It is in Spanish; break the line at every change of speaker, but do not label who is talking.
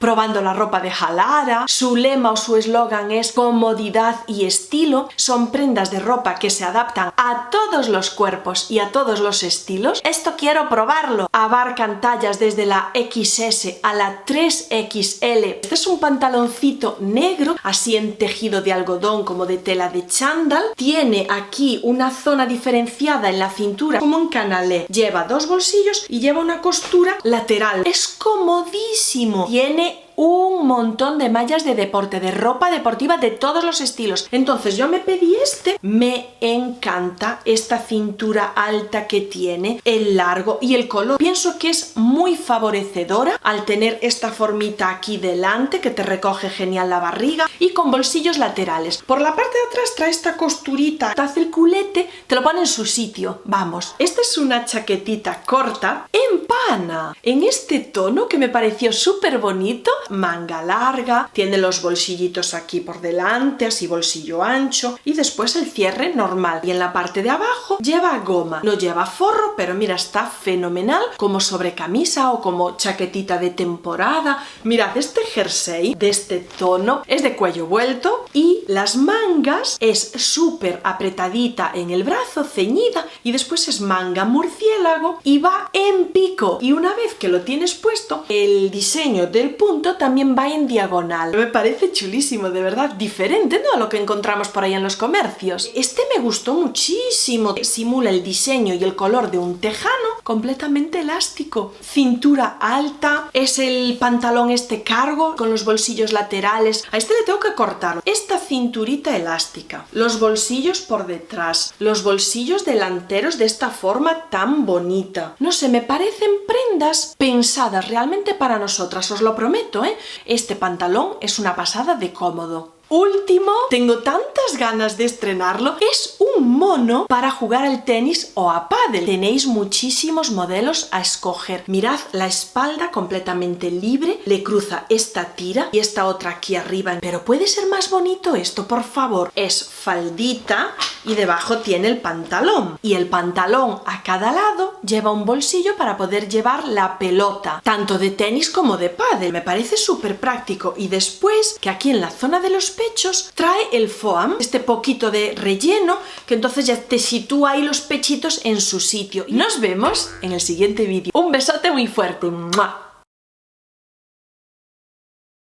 probando la ropa de Halara. Su lema o su eslogan es comodidad y estilo. Son prendas de ropa que se adaptan a todos los cuerpos y a todos los estilos. Esto quiero probarlo. Abarcan tallas desde la XS a la 3XL. Este es un pantaloncito negro, así en tejido de algodón como de tela de chándal. Tiene aquí una zona diferenciada en la cintura como un canalé. Lleva dos bolsillos y lleva una costura lateral. Es comodísimo. Tiene un montón de mallas de deporte, de ropa deportiva de todos los estilos. Entonces yo me pedí este. Me encanta esta cintura alta que tiene, el largo y el color. Pienso que es muy favorecedora al tener esta formita aquí delante que te recoge genial la barriga y con bolsillos laterales. Por la parte de atrás trae esta costurita, te hace el culete, te lo pone en su sitio. Vamos, esta es una chaquetita corta en pana, en este tono que me pareció súper bonito. Manga larga, tiene los bolsillitos aquí por delante, así bolsillo ancho, y después el cierre normal. Y en la parte de abajo lleva goma, no lleva forro, pero mira, está fenomenal como sobrecamisa o como chaquetita de temporada. Mirad, este jersey de este tono es de cuello vuelto y las mangas es súper apretadita en el brazo, ceñida, y después es manga murciélago y va en pico. Y una vez que lo tienes puesto, el diseño del punto también va en diagonal. Me parece chulísimo, de verdad, diferente, ¿no?, a lo que encontramos por ahí en los comercios. Este me gustó muchísimo. Simula el diseño y el color de un tejano completamente elástico. Cintura alta, es el pantalón este cargo con los bolsillos laterales. A este le tengo que cortarlo. Esta cinturita elástica, los bolsillos por detrás, los bolsillos delanteros de esta forma tan bonita. No sé, me parecen prendas pensadas realmente para nosotras, os lo prometo, ¿eh? Este pantalón es una pasada de cómodo. Último, tengo tantas ganas de estrenarlo, es un mono para jugar al tenis o a pádel. Tenéis muchísimos modelos a escoger. Mirad la espalda completamente libre, le cruza esta tira y esta otra aquí arriba. Pero puede ser más bonito esto, por favor. Es faldita y debajo tiene el pantalón. Y el pantalón a cada lado lleva un bolsillo para poder llevar la pelota, tanto de tenis como de pádel. Me parece súper práctico. Y después, que aquí en la zona de los pechos trae el foam, este poquito de relleno, que entonces ya te sitúa ahí los pechitos en su sitio. Y nos vemos en el siguiente vídeo. Un besote muy fuerte. ¡Mua!